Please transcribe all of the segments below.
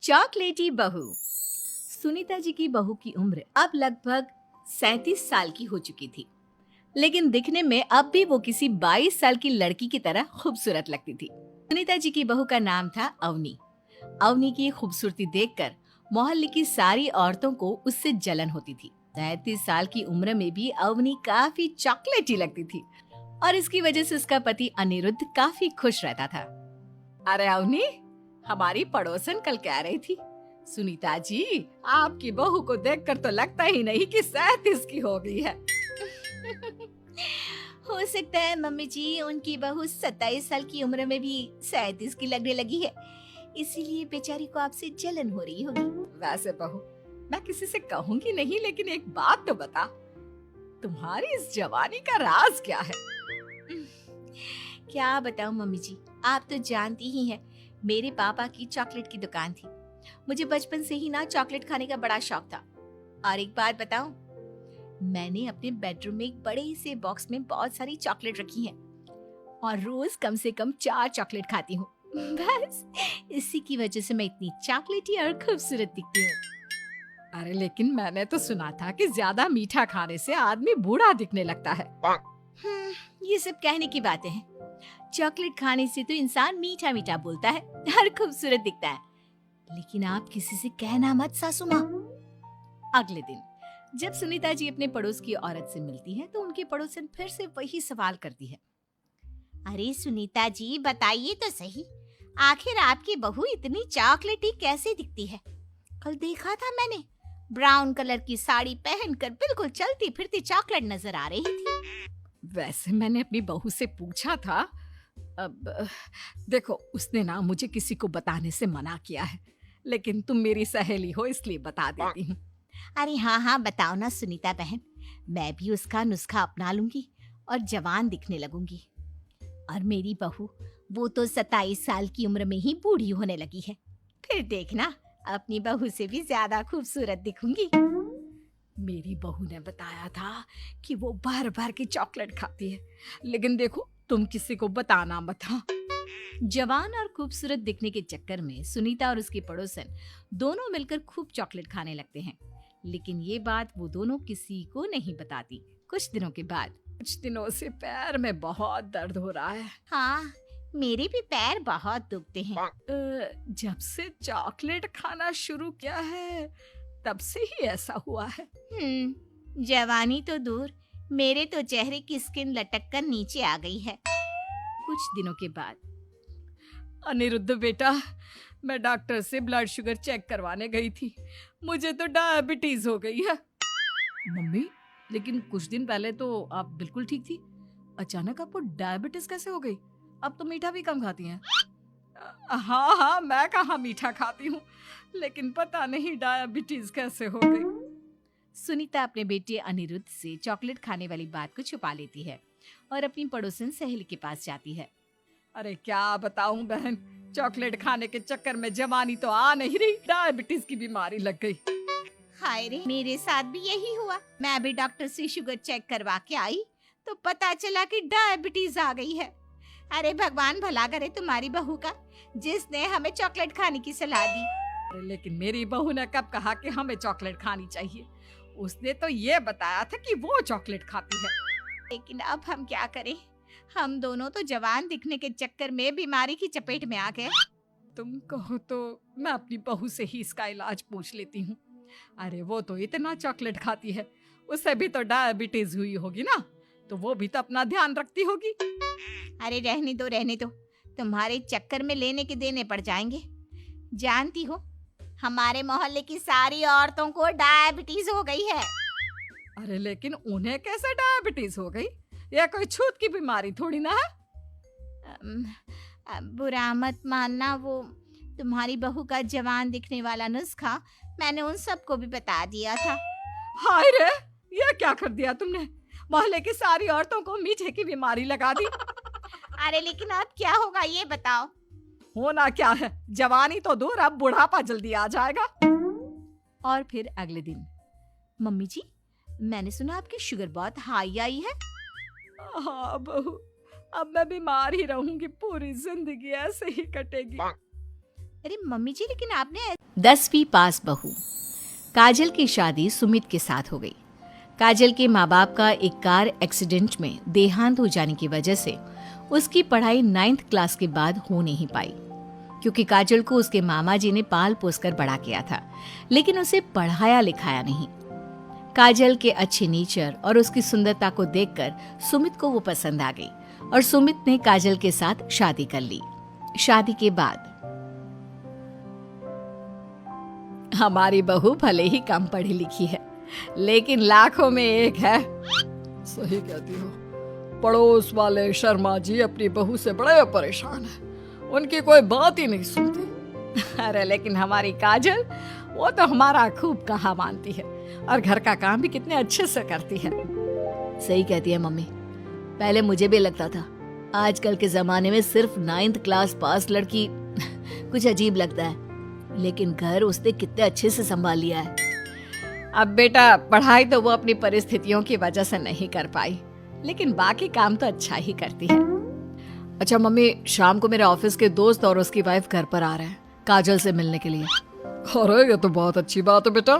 चॉकलेटी बहू। सुनीता जी की बहू की उम्र अब लगभग 37 साल की हो चुकी थी, लेकिन दिखने में अब भी वो किसी 22 साल की लड़की की तरह खूबसूरत लगती थी। सुनीता जी की बहू का नाम था अवनी। अवनी की खूबसूरती देखकर मोहल्ले की सारी औरतों को उससे जलन होती थी। 37 साल की उम्र में भी अवनी काफी चॉकलेटी लगती थी और इसकी वजह से उसका पति अनिरुद्ध काफी खुश रहता था। अरे अवनी, हमारी पड़ोसन कल कह रही थी, सुनीता जी आपकी बहू को देखकर तो लगता ही नहीं कि 37 की हो गई है। हो सकता है मम्मी जी उनकी बहू 27 साल की उम्र में भी 37 की लगने लगी है, इसीलिए बेचारी को आपसे जलन हो रही होगी। वैसे बहू, मैं किसी से कहूंगी नहीं, लेकिन एक बात तो बता, तुम्हारी इस जवानी का राज क्या है? क्या बताऊं मम्मी जी, आप तो जानती ही हैं, मेरे पापा की चॉकलेट की दुकान थी। मुझे बचपन से ही ना चॉकलेट खाने का बड़ा शौक था। और एक बात बताऊं, मैंने अपने बेडरूम में एक बड़े से बॉक्स में बहुत सारी चॉकलेट रखी हैं और रोज कम से कम 4 चॉकलेट खाती हूँ। बस इसी की वजह से मैं इतनी चॉकलेटी और खूबसूरत दिखती हूँ। अरे लेकिन मैंने तो सुना था कि ज्यादा मीठा खाने से आदमी बूढ़ा दिखने लगता है। ये सब कहने की बातें हैं। चॉकलेट खाने से तो इंसान मीठा मीठा बोलता है और खूबसूरत दिखता है। लेकिन आप किसी से कहना मत सासू माँ। अगले दिन जब सुनीता जी अपने पड़ोस की औरत से मिलती है तो उनकी पड़ोसन फिर से वही सवाल करती है। अरे सुनीता जी बताइए तो सही, आखिर आपकी बहू इतनी चॉकलेटी कैसे दिखती है? कल देखा था मैंने, ब्राउन कलर की साड़ी पहनकर बिल्कुल चलती फिरती चॉकलेट नजर आ रही थी। वैसे मैंने अपनी बहू से पूछा था। अब देखो, उसने ना मुझे किसी को बताने से मना किया है, लेकिन तुम मेरी सहेली हो इसलिए बता देती हूँ। अरे हाँ हाँ बताओ ना सुनीता बहन, मैं भी उसका नुस्खा अपना लूंगी और जवान दिखने लगूंगी। और मेरी बहू, वो तो 27 साल की उम्र में ही बूढ़ी होने लगी है, फिर देखना अपनी बहू से भी ज्यादा खूबसूरत दिखूंगी। मेरी बहू ने बताया था कि वो भर भर के चॉकलेट खाती है, लेकिन देखो तुम किसी को बताना मत। हाँ। जवान और खूबसूरत दिखने के चक्कर में सुनीता और उसकी पड़ोसन दोनों मिलकर खूब चॉकलेट खाने लगते हैं, लेकिन ये बात वो दोनों किसी को नहीं बताती। कुछ दिनों से पैर में बहुत दर्द हो रहा है। हाँ, मेरे भी पैर बहुत दुखते हैं। जब से चॉकलेट खाना शुरू किया है तब से ही ऐसा हुआ है। जवानी तो दूर, मेरे तो चेहरे की स्किन लटक कर नीचे आ गई है। कुछ दिनों के बाद, अनिरुद्ध बेटा, मैं डॉक्टर से ब्लड शुगर चेक करवाने गई थी, मुझे तो डायबिटीज हो गई है। मम्मी, लेकिन कुछ दिन पहले तो आप बिल्कुल ठीक थी, अचानक आपको डायबिटीज कैसे हो गई? अब तो मीठा भी कम खाती हैं। हाँ हाँ, मैं कहाँ मीठा खाती हूँ, लेकिन पता नहीं डायबिटीज कैसे हो गई। सुनीता अपने बेटे अनिरुद्ध से चॉकलेट खाने वाली बात को छुपा लेती है और अपनी पड़ोसन सहेली के पास जाती है। अरे क्या बताऊं बहन, चॉकलेट खाने के चक्कर में जवानी तो आ नहीं रही, डायबिटीज की बीमारी लग गई। हाय रे, मेरे साथ भी यही हुआ। मैं अभी डॉक्टर से शुगर चेक करवा के आई तो पता चला कि डायबिटीज आ गई है। अरे भगवान भला करे तुम्हारी बहू का, जिसने हमें चॉकलेट खाने की सलाह दी। अरे लेकिन मेरी बहू ने कब कहा कि हमें चॉकलेट खानी चाहिए? उसने तो ये बताया था कि वो चॉकलेट खाती है। लेकिन अब हम क्या करें, हम दोनों तो जवान दिखने के चक्कर में बीमारी की चपेट में आ गए। तुम कहो तो मैं अपनी बहू से ही इसका इलाज पूछ लेती हूँ। अरे वो तो इतना चॉकलेट खाती है, उसे भी तो डायबिटीज हुई होगी ना, तो वो भी तो अपना ध्यान रखती होगी। अरे रहने दो, तुम्हारे चक्कर में लेने के देने पड़ जाएंगे। जानती हो, हमारे मोहल्ले की सारी औरतों को डायबिटीज हो गई है। अरे लेकिन उन्हें कैसे डायबिटीज हो गई? यह कोई छूत की बीमारी थोड़ी ना है। बुरा मत मानना, वो तुम्हारी बहू का जवान दिखने वाला नुस्खा मैंने उन सबको भी बता दिया था। हाय रे, ये क्या कर दिया तुमने? मोहल्ले की सारी औरतों को मीठे की बीमारी लगा दी। अरे लेकिन अब क्या होगा ये बताओ। होना क्या है, जवानी तो दूर, अब बुढ़ापा जल्दी आ जाएगा। और फिर अगले दिन, मम्मी जी, मैंने सुना आपकी शुगर बहुत हाई आई है। हाँ बहू, अब मैं बीमार ही रहूंगी, पूरी जिंदगी ऐसे ही कटेगी। अरे मम्मी जी, लेकिन आपने 10वीं पास बहू। काजल की शादी सुमित के साथ हो गई। काजल के माँ बाप का एक कार एक्सीडेंट में देहांत हो जाने की वजह से उसकी पढ़ाई 9th क्लास के बाद हो नहीं पाई, क्योंकि काजल को उसके मामा जी ने पाल पोस कर बड़ा किया था, लेकिन उसे पढ़ाया लिखाया नहीं। काजल के अच्छे नेचर और उसकी सुंदरता को देखकर सुमित को वो पसंद आ गई और सुमित ने काजल के साथ शादी कर ली। शादी के बाद हमारी बहू भले ही कम पढ़ी लिखी है, लेकिन लाखों में एक है। सही कहती हो। पड़ोस वाले शर्मा जी अपनी बहू से बड़े परेशान हैं। उनकी कोई बात ही नहीं सुनती। अरे लेकिन हमारी काजल, वो तो हमारा खूब कहा मानती है और घर का काम भी कितने अच्छे से करती है। सही कहती है मम्मी। पहले मुझे भी लगता था आजकल के जमाने में सिर्फ 9th क्लास पास लड़की कुछ अजीब लगता है, लेकिन घर उसने कितने अच्छे से संभाल लिया है। अब बेटा, पढ़ाई तो वो अपनी परिस्थितियों की वजह से नहीं कर पाई, लेकिन बाकी काम तो अच्छा ही करती है। अच्छा मम्मी, शाम को मेरे ऑफिस के दोस्त और उसकी वाइफ घर पर आ रहे हैं काजल से मिलने के लिए। अरे ये तो बहुत अच्छी बात है बेटा,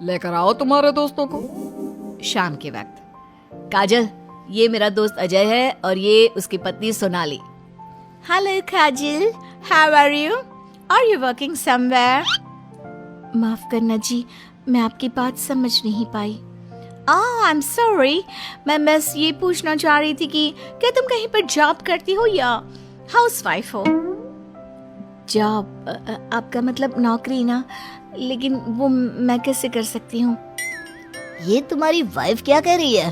लेकर आओ तुम्हारे दोस्तों को। शाम के वक्त, काजल, ये मेरा दोस्त अजय है और ये उसकी पत्नी Sonali. Hello Kajal, how are you? Are you working somewhere? माफ करना जी, मैं आपकी बात समझ नहीं पाई। आई एम सॉरी, मैं बस ये पूछना चाह रही थी कि क्या तुम कहीं पर जॉब करती हो या हाउसवाइफ हो? जॉब? आपका मतलब नौकरी ना, लेकिन वो मैं कैसे कर सकती हूँ? ये तुम्हारी वाइफ क्या कह रही है?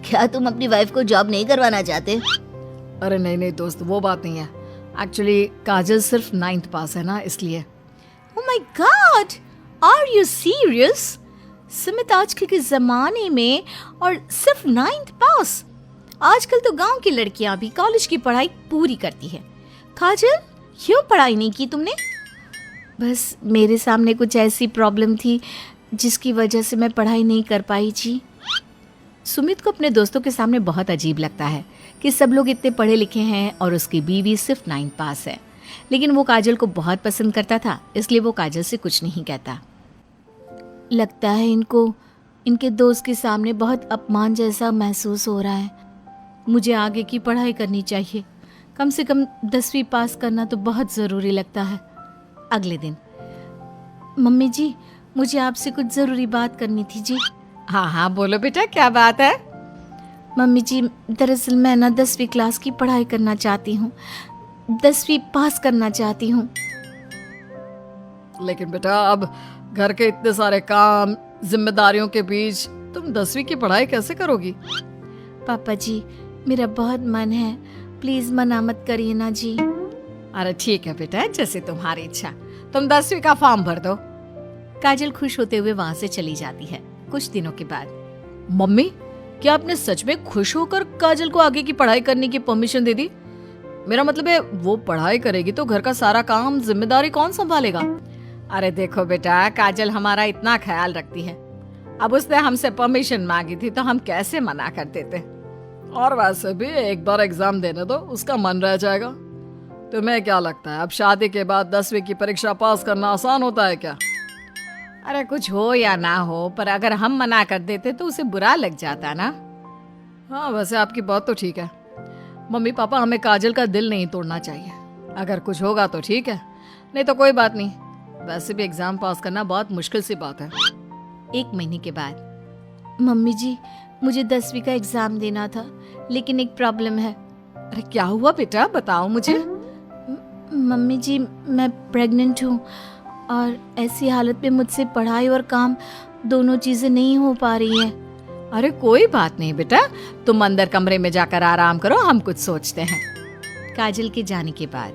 क्या तुम अपनी वाइफ को जॉब नहीं करवाना चाहते? अरे नहीं नहीं दोस्त, वो बात नहीं है। एक्चुअली काजल सिर्फ 9th पास है ना, इसलिए। Oh my god, are you serious? Sumit आजकल के जमाने में और सिर्फ 9th पास? आजकल तो गांव की लड़कियां भी कॉलेज की पढ़ाई पूरी करती है। काजल, क्यों पढ़ाई नहीं की तुमने? बस मेरे सामने कुछ ऐसी प्रॉब्लम थी जिसकी वजह से मैं पढ़ाई नहीं कर पाई जी। सुमित को अपने दोस्तों के सामने बहुत अजीब लगता है कि सब लोग इतने पढ़े लिखे हैं और उसकी बीवी सिर्फ 9th पास है, लेकिन वो काजल को बहुत पसंद करता था, इसलिए वो काजल से कुछ नहीं कहता। लगता है इनको इनके दोस्त के सामने बहुत अपमान जैसा महसूस हो रहा है। मुझे आगे की पढ़ाई करनी चाहिए, कम से कम 10वीं पास करना तो बहुत ज़रूरी लगता है। अगले दिन, मम्मी जी, मुझे आपसे कुछ ज़रूरी बात करनी थी जी। हाँ हाँ बोलो बेटा, क्या बात है? मम्मी जी, दरअसल मैं ना 10वीं क्लास की पढ़ाई करना चाहती हूँ, 10वीं पास करना चाहती हूँ। लेकिन बेटा, अब घर के इतने सारे काम, जिम्मेदारियों के बीच तुम 10वीं की पढ़ाई कैसे करोगी? पापा जी, मेरा बहुत मन है, प्लीज मना मत करिए ना जी। अरे ठीक है बेटा, जैसे तुम्हारी इच्छा, तुम 10वीं का फॉर्म भर दो। काजल खुश होते हुए वहाँ से चली जाती है। कुछ दिनों के बाद, मम्मी, क्या आपने सच में खुश होकर काजल को आगे की पढ़ाई करने की परमिशन दे दी? मेरा मतलब है, वो पढ़ाई करेगी तो घर का सारा काम, जिम्मेदारी कौन संभालेगा? अरे देखो बेटा, काजल हमारा इतना ख्याल रखती है, अब उसने हमसे परमिशन मांगी थी तो हम कैसे मना कर देते। और वैसे भी एक बार एग्जाम देने दो, उसका मन रह जाएगा। तुम्हें क्या लगता है, अब शादी के बाद 10वीं की परीक्षा पास करना आसान होता है क्या? अरे कुछ हो या ना हो, पर अगर हम मना कर देते तो उसे बुरा लग जाता ना। हाँ वैसे आपकी बात तो ठीक है। मम्मी पापा, हमें काजल का दिल नहीं तोड़ना चाहिए। अगर कुछ होगा तो ठीक है, नहीं तो कोई बात नहीं। वैसे भी एग्जाम पास करना बहुत मुश्किल सी बात है। 1 महीने के बाद, मम्मी जी, मुझे 10वीं का एग्जाम देना था, लेकिन एक प्रॉब्लम है। अरे क्या हुआ बेटा, बताओ मुझे। मम्मी जी, मैं प्रेग्नेंट हूँ और ऐसी हालत में मुझसे पढ़ाई और काम दोनों चीजें नहीं हो पा रही है। अरे कोई बात नहीं बेटा, तुम अंदर कमरे में जाकर आराम करो, हम कुछ सोचते हैं। काजल के जाने के बाद,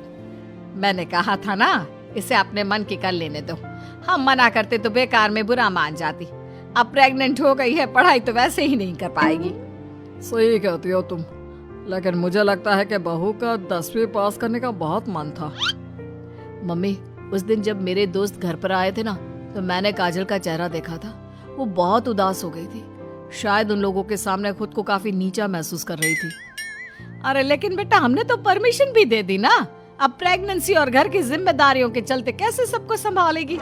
मैंने कहा था ना, इसे अपने मन की कर लेने दो, हम मना करते तो बेकार में बुरा मान जाती। अब प्रेग्नेंट हो गई है, पढ़ाई तो वैसे ही नहीं कर पाएगी। सही कहती हो तुम, लेकिन मुझे लगता है कि बहू का 10वीं पास करने का बहुत मन था। मम्मी, उस दिन जब मेरे दोस्त घर पर आए थे ना, तो मैंने काजल का चेहरा देखा था, वो बहुत उदास हो गई थी। शायद उन लोगों के सामने खुद को काफी नीचा महसूस कर रही थी। अरे लेकिन बेटा, हमने तो परमिशन भी दे दी ना, अब प्रेगनेंसी और घर की जिम्मेदारियों के चलते कैसे सबको संभालेगी।